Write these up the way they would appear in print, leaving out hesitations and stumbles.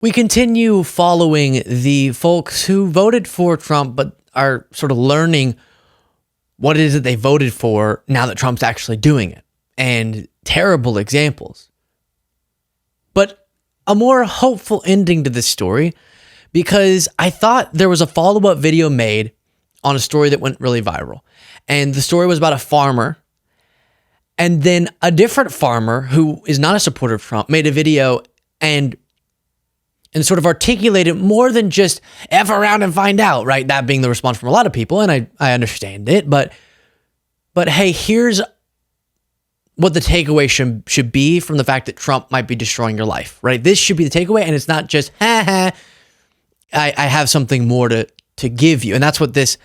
We continue following the folks who voted for Trump, but are sort of learning what it is that they voted for now that Trump's actually doing it. And terrible examples. But a more hopeful ending to this story, because I thought there was a follow-up video made on a story that went really viral. And the story was about a farmer. And then a different farmer who is not a supporter of Trump made a video and sort of articulated more than just F around and find out, right? That being the response from a lot of people, and I understand it. But hey, here's what the takeaway should be from the fact that Trump might be destroying your life, right? This should be the takeaway, and it's not just, I have something more to give you. And that's what this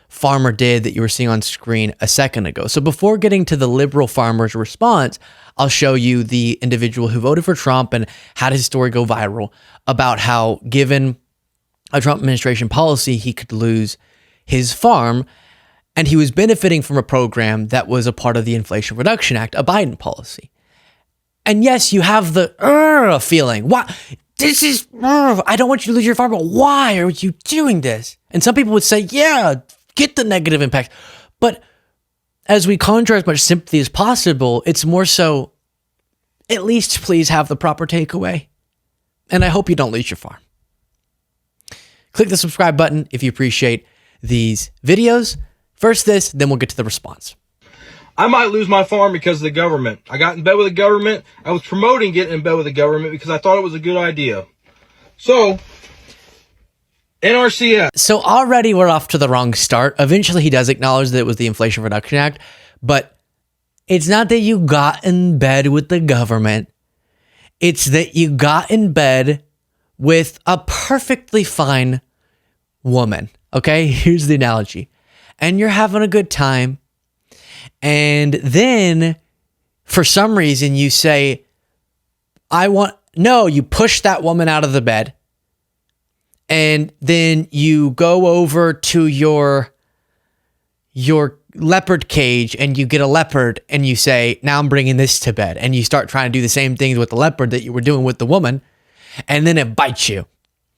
farmer did that you were seeing on screen a second ago. So before getting to the liberal farmer's response, I'll show you the individual who voted for Trump and had his story go viral about how, given a Trump administration policy, he could lose his farm. And he was benefiting from a program that was a part of the Inflation Reduction Act, a Biden policy. And yes, you have the feeling. Why? This is, I don't want you to lose your farm, but why are you doing this? And some people would say, yeah, get the negative impact. But as we conjure as much sympathy as possible, it's more so, at least please have the proper takeaway. And I hope you don't lose your farm. Click the subscribe button if you appreciate these videos. First this, then we'll get to the response. I might lose my farm because of the government. I got in bed with the government. I was promoting getting in bed with the government because I thought it was a good idea. So, NRCS. So already we're off to the wrong start. Eventually he does acknowledge that it was the Inflation Reduction Act, but it's not that you got in bed with the government. It's that you got in bed with a perfectly fine woman. Okay, here's the analogy. And you're having a good time. And then for some reason you say, you push that woman out of the bed. And then you go over to your leopard cage and you get a leopard and you say, now I'm bringing this to bed. And you start trying to do the same things with the leopard that you were doing with the woman. And then it bites you.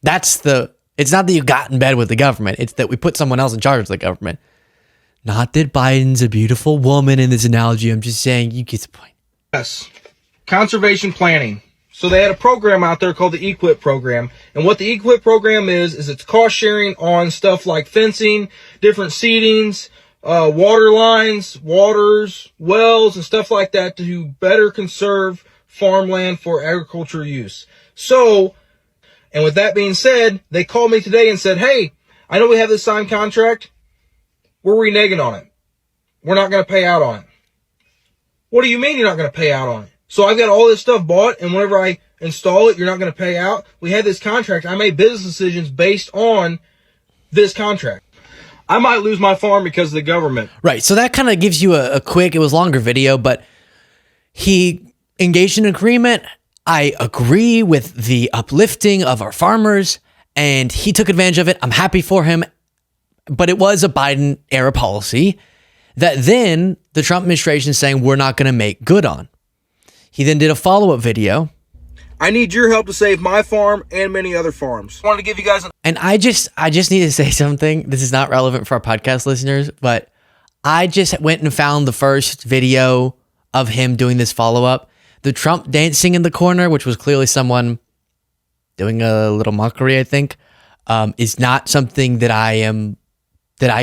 It's not that you got in bed with the government. It's that we put someone else in charge of the government. Not that Biden's a beautiful woman in this analogy. I'm just saying you get the point. Yes. Conservation planning. So they had a program out there called the EQIP program. And what the EQIP program is it's cost sharing on stuff like fencing, different seedings, water lines, waters, wells, and stuff like that to better conserve farmland for agricultural use. So, and with that being said, they called me today and said, hey, I know we have this signed contract. We're reneging on it. We're not going to pay out on it. What do you mean you're not going to pay out on it? So I've got all this stuff bought, and whenever I install it, you're not going to pay out. We had this contract. I made business decisions based on this contract. I might lose my farm because of the government. Right. So that kind of gives you a quick, it was longer video, but he engaged in an agreement. I agree with the uplifting of our farmers, and he took advantage of it. I'm happy for him. But it was a Biden era policy that then the Trump administration is saying we're not going to make good on. He then did a follow-up video. I need your help to save my farm and many other farms. I wanted to give you guys And I just need to say something. This is not relevant for our podcast listeners, but I just went and found the first video of him doing this follow-up. The Trump dancing in the corner, which was clearly someone doing a little mockery, I think, is not something that I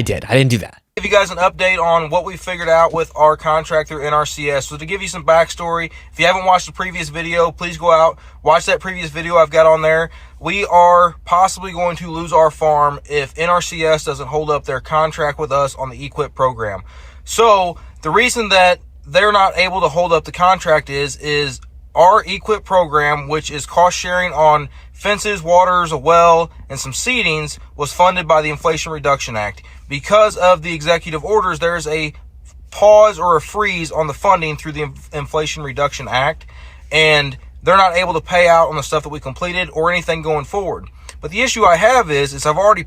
did. I didn't do that. Give you guys an update on what we figured out with our contract through NRCS. So to give you some backstory, if you haven't watched the previous video, please go out, watch that previous video I've got on there. We are possibly going to lose our farm if NRCS doesn't hold up their contract with us on the EQIP program. So the reason that they're not able to hold up the contract is our EQIP program, which is cost sharing on fences, waters, a well, and some seedings, was funded by the Inflation Reduction Act. Because of the executive orders, there's a pause or a freeze on the funding through the Inflation Reduction Act, and they're not able to pay out on the stuff that we completed or anything going forward. But the issue I have is I've already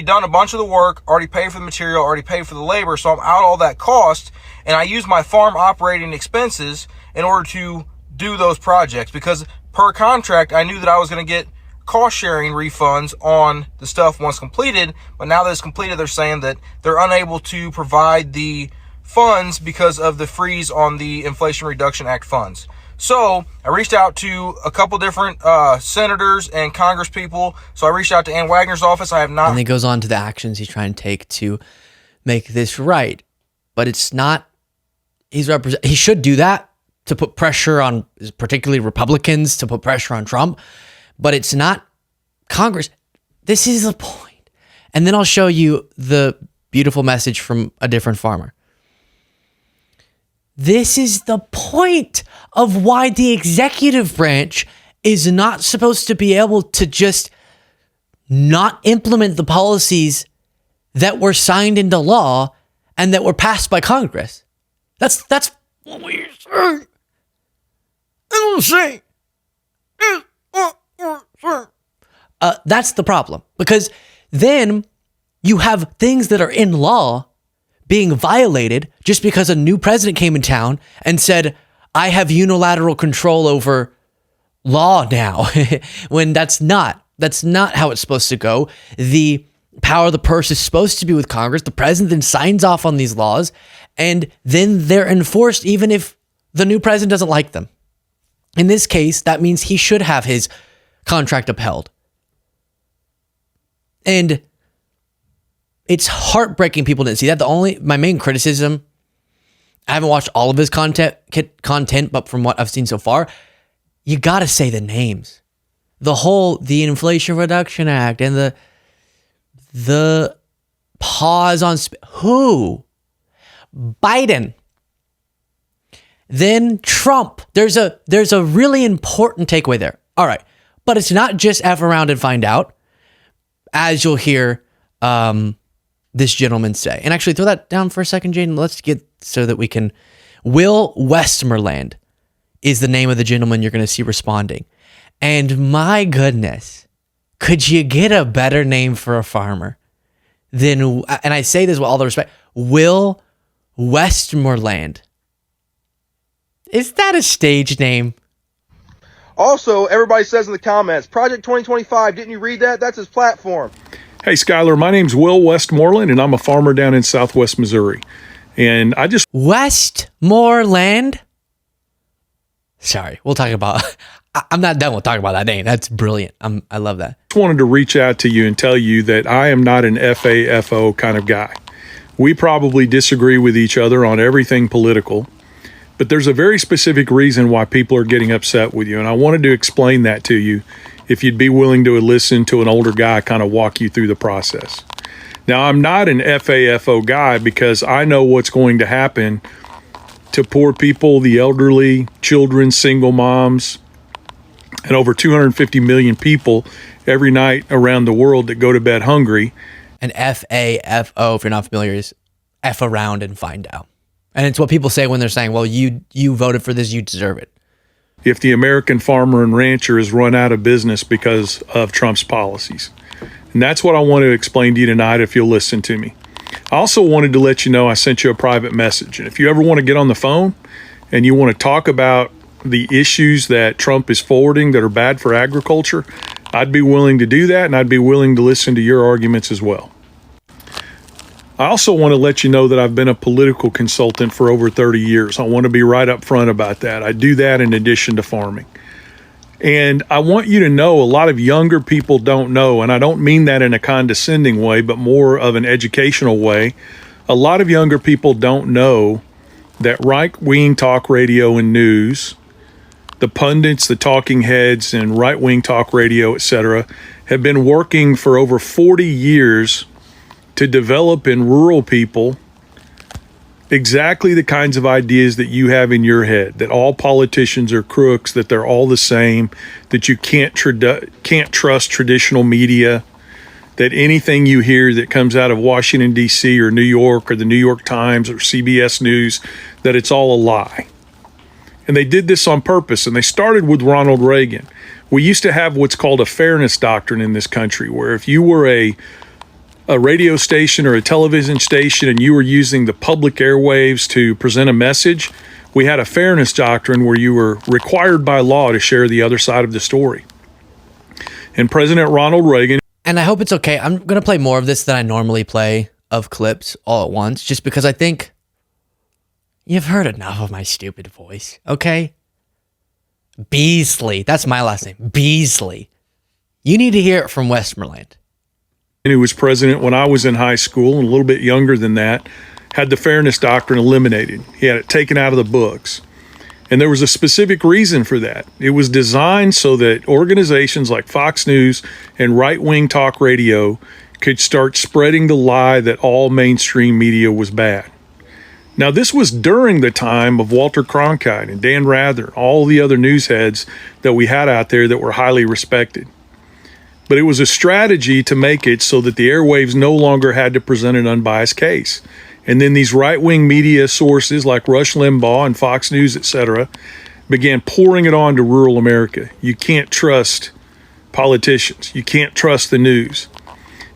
done a bunch of the work, already paid for the material, already paid for the labor, so I'm out all that cost, and I use my farm operating expenses in order to do those projects, because per contract, I knew that I was going to get cost sharing refunds on the stuff once completed. But now that it's completed, they're saying that they're unable to provide the funds because of the freeze on the Inflation Reduction Act funds. So I reached out to a couple different senators and Congress people. So I reached out to Ann Wagner's office. I have not. And he goes on to the actions he's trying to take to make this right. But it's not, he should do that to put pressure on particularly Republicans, to put pressure on Trump. But it's not Congress. This is the point. And then I'll show you the beautiful message from a different farmer. This is the point of why the executive branch is not supposed to be able to just not implement the policies that were signed into law and that were passed by Congress. That's what we're saying. That's the problem, because then you have things that are in law being violated just because a new president came in town and said, I have unilateral control over law now, when that's not how it's supposed to go. The power of the purse is supposed to be with Congress. The president then signs off on these laws, and then they're enforced even if the new president doesn't like them. In this case, that means he should have his contract upheld. And it's heartbreaking people didn't see that. My main criticism, I haven't watched all of his content, but from what I've seen so far, you got to say the names. The Inflation Reduction Act and the pause on who? Biden. Then Trump. There's a really important takeaway there. All right. But it's not just F around and find out, as you'll hear this gentleman say. And actually, throw that down for a second, Jaden. Let's get so that we can. Will Westmoreland is the name of the gentleman you're going to see responding. And my goodness, could you get a better name for a farmer than, and I say this with all the respect, Will Westmoreland? Is that a stage name? Also, everybody says in the comments, Project 2025, didn't you read that? That's his platform. Hey, Skylar, my name's Will Westmoreland, and I'm a farmer down in Southwest Missouri. And I just... Westmoreland? Sorry, we'll talk about... I'm not done with talking about that name. That's brilliant. I love that. Just wanted to reach out to you and tell you that I am not an FAFO kind of guy. We probably disagree with each other on everything political, but there's a very specific reason why people are getting upset with you, and I wanted to explain that to you if you'd be willing to listen to an older guy kind of walk you through the process. Now, I'm not an FAFO guy because I know what's going to happen to poor people, the elderly, children, single moms, and over 250 million people every night around the world that go to bed hungry. And FAFO, if you're not familiar, is F around and find out. And it's what people say when they're saying, well, you voted for this, you deserve it. If the American farmer and rancher is run out of business because of Trump's policies. And that's what I want to explain to you tonight if you'll listen to me. I also wanted to let you know I sent you a private message. And if you ever want to get on the phone and you want to talk about the issues that Trump is forwarding that are bad for agriculture, I'd be willing to do that, and I'd be willing to listen to your arguments as well. I also want to let you know that I've been a political consultant for over 30 years. I want to be right up front about that. I do that in addition to farming. And I want you to know a lot of younger people don't know, and I don't mean that in a condescending way, but more of an educational way. A lot of younger people don't know that right-wing talk radio and news, the pundits, the talking heads, and right-wing talk radio, etc., have been working for over 40 years to develop in rural people exactly the kinds of ideas that you have in your head, that all politicians are crooks, that they're all the same, that you can't trust traditional media, that anything you hear that comes out of Washington, D.C. or New York or the New York Times or CBS News, that it's all a lie. And they did this on purpose, and they started with Ronald Reagan. We used to have what's called a fairness doctrine in this country, where if you were a radio station or a television station and you were using the public airwaves to present a message, we had a fairness doctrine where you were required by law to share the other side of the story. And President Ronald Reagan, and I hope it's okay, I'm going to play more of this than I normally play of clips all at once, just because I think you've heard enough of my stupid voice, okay? Beasley, that's my last name, Beasley. You need to hear it from Westmoreland. who was president when I was in high school and a little bit younger than that, had the fairness doctrine eliminated. He had it taken out of the books. And there was a specific reason for that. It was designed so that organizations like Fox News and right-wing talk radio could start spreading the lie that all mainstream media was bad. Now, this was during the time of Walter Cronkite and Dan Rather, all the other news heads that we had out there that were highly respected. But it was a strategy to make it so that the airwaves no longer had to present an unbiased case. And then these right-wing media sources like Rush Limbaugh and Fox News, etc., began pouring it on to rural America. You can't trust politicians. You can't trust the news.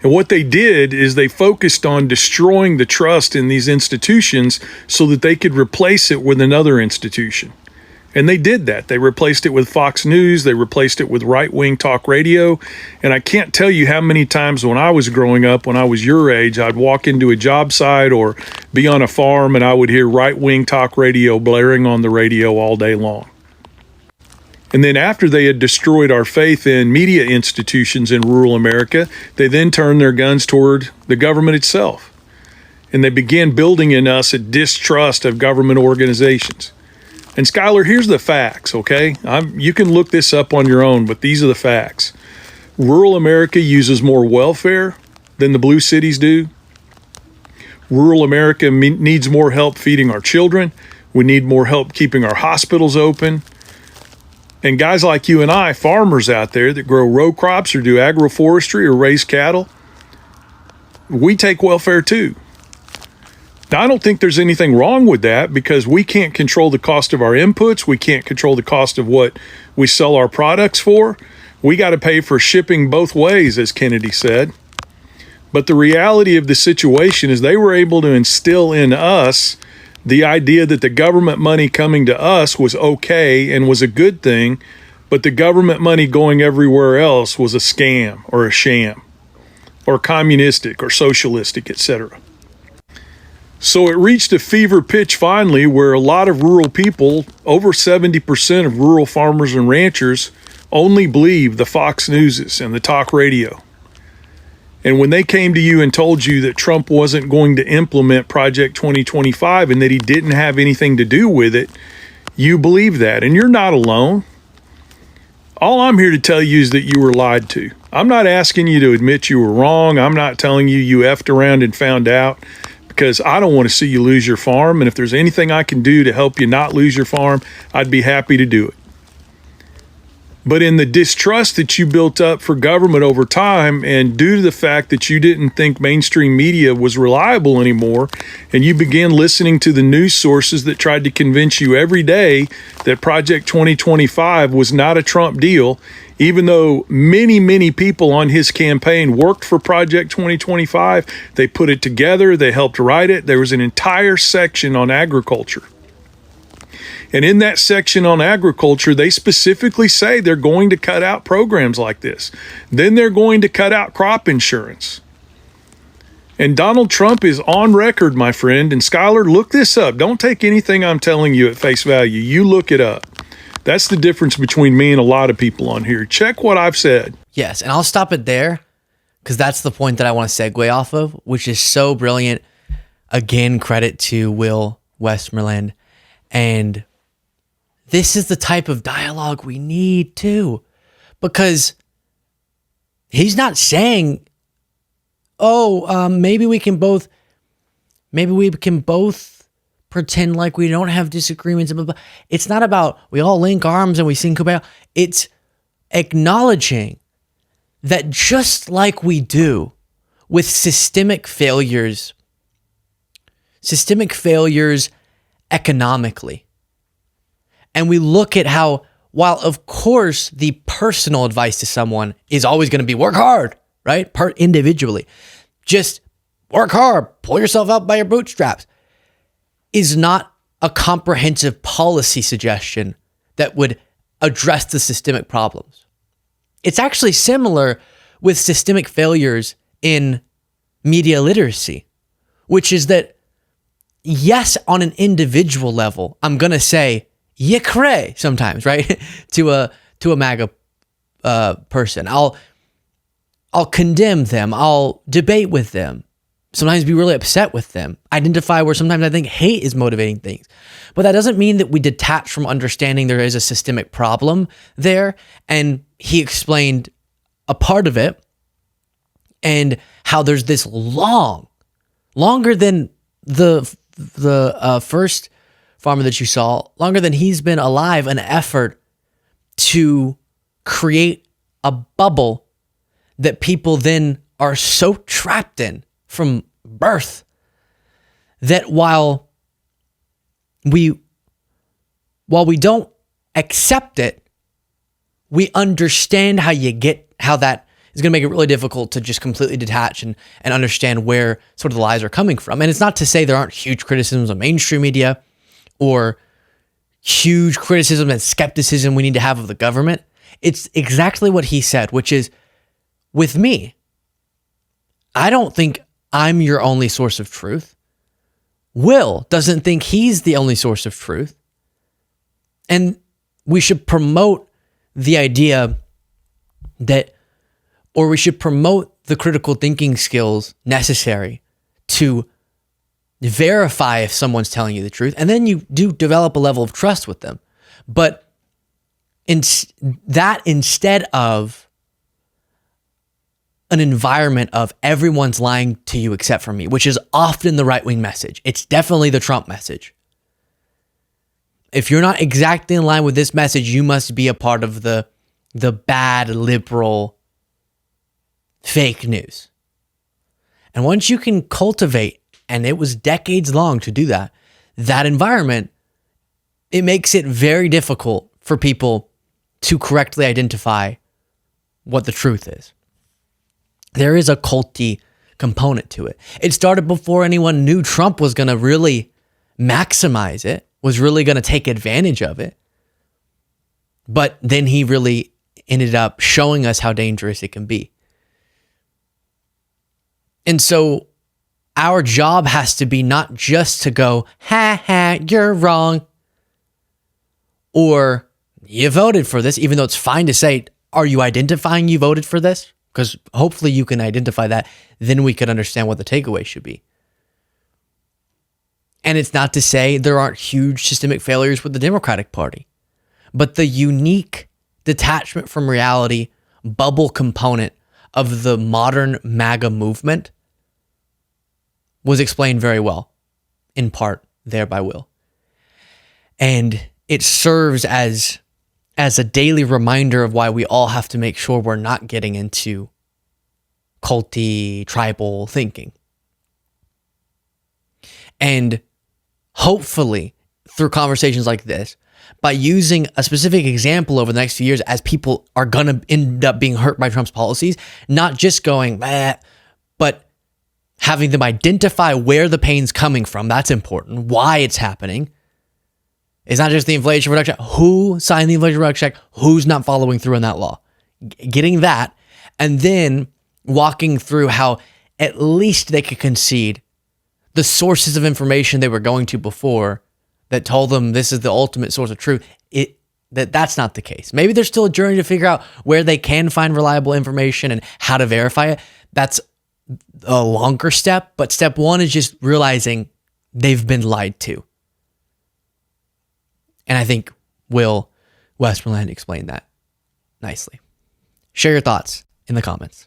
And what they did is they focused on destroying the trust in these institutions so that they could replace it with another institution. And they did that. They replaced it with Fox News. They replaced it with right-wing talk radio. And I can't tell you how many times when I was growing up, when I was your age, I'd walk into a job site or be on a farm and I would hear right-wing talk radio blaring on the radio all day long. And then after they had destroyed our faith in media institutions in rural America, they then turned their guns toward the government itself. And they began building in us a distrust of government organizations. And Skylar, here's the facts, okay? You can look this up on your own, but these are the facts. Rural America uses more welfare than the blue cities do. Rural America needs more help feeding our children. We need more help keeping our hospitals open. And guys like you and I, farmers out there that grow row crops or do agroforestry or raise cattle, we take welfare too. Now, I don't think there's anything wrong with that because we can't control the cost of our inputs. We can't control the cost of what we sell our products for. We got to pay for shipping both ways, as Kennedy said. But the reality of the situation is they were able to instill in us the idea that the government money coming to us was okay and was a good thing, but the government money going everywhere else was a scam or a sham or communistic or socialistic, etc. So it reached a fever pitch finally where a lot of rural people, over 70% of rural farmers and ranchers, only believe the Fox Newses and the talk radio. And when they came to you and told you that Trump wasn't going to implement Project 2025 and that he didn't have anything to do with it, you believe that. And you're not alone. All I'm here to tell you is that you were lied to. I'm not asking you to admit you were wrong. I'm not telling you effed around and found out, because I don't want to see you lose your farm. And if there's anything I can do to help you not lose your farm, I'd be happy to do it. But in the distrust that you built up for government over time, and due to the fact that you didn't think mainstream media was reliable anymore, and you began listening to the news sources that tried to convince you every day that Project 2025 was not a Trump deal, even though many, many people on his campaign worked for Project 2025, they put it together, they helped write it. There was an entire section on agriculture. And in that section on agriculture, they specifically say they're going to cut out programs like this. Then they're going to cut out crop insurance. And Donald Trump is on record, my friend. And Skylar, look this up. Don't take anything I'm telling you at face value. You look it up. That's the difference between me and a lot of people on here. Check what I've said. Yes, and I'll stop it there because that's the point that I want to segue off of, which is so brilliant. Again, credit to Will Westmoreland. And this is the type of dialogue we need too, because he's not saying, maybe we can both pretend like we don't have disagreements. Blah, blah, blah. It's not about we all link arms and we sing Kumbaya. It's acknowledging that just like we do with systemic failures economically. And we look at how, while of course the personal advice to someone is always going to be work hard, right? Individually, just work hard, pull yourself out by your bootstraps, is not a comprehensive policy suggestion that would address the systemic problems. It's actually similar with systemic failures in media literacy, which is that, yes, on an individual level, I'm going to say, "Ye cray" sometimes, right? to a MAGA person. I'll condemn them. I'll debate with them. Sometimes be really upset with them. Identify where sometimes I think hate is motivating things. But that doesn't mean that we detach from understanding there is a systemic problem there. And he explained a part of it and how there's this longer than the first farmer that you saw, longer than he's been alive, an effort to create a bubble that people then are so trapped in from birth that while we don't accept it, we understand how that is going to make it really difficult to just completely detach and understand where sort of the lies are coming from. And it's not to say there aren't huge criticisms of mainstream media or huge criticism and skepticism we need to have of the government. It's exactly what he said, which is, with me, I don't think I'm your only source of truth. Will doesn't think he's the only source of truth. And we should promote the idea that, or we should promote the critical thinking skills necessary to verify if someone's telling you the truth. And then you do develop a level of trust with them. But instead of an environment of everyone's lying to you except for me, which is often the right-wing message. It's definitely the Trump message. If you're not exactly in line with this message, you must be a part of the bad liberal fake news. And once you can cultivate, and it was decades long to do that environment, it makes it very difficult for people to correctly identify what the truth is. There is a culty component to it. It started before anyone knew Trump was going to really maximize it, was really going to take advantage of it. But then he really ended up showing us how dangerous it can be. And so our job has to be not just to go, "Ha ha, you're wrong," or "You voted for this," even though it's fine to say, "Are you identifying you voted for this?" Because hopefully you can identify that. Then we can understand what the takeaway should be. And it's not to say there aren't huge systemic failures with the Democratic Party, but the unique detachment from reality, bubble component of the modern MAGA movement was explained very well, in part there by Will. And it serves as a daily reminder of why we all have to make sure we're not getting into culty, tribal thinking. And hopefully, through conversations like this, by using a specific example over the next few years as people are going to end up being hurt by Trump's policies, not just going, but having them identify where the pain's coming from. That's important. Why it's happening. It's not just the Inflation Reduction Act. Who signed the Inflation Reduction Act? Who's not following through on that law? Getting that, and then walking through how at least they could concede the sources of information they were going to before that told them this is the ultimate source of truth. That's not the case. Maybe there's still a journey to figure out where they can find reliable information and how to verify it. That's a longer step, but step one is just realizing they've been lied to. And I think Will Westmoreland explained that nicely. Share your thoughts in the comments.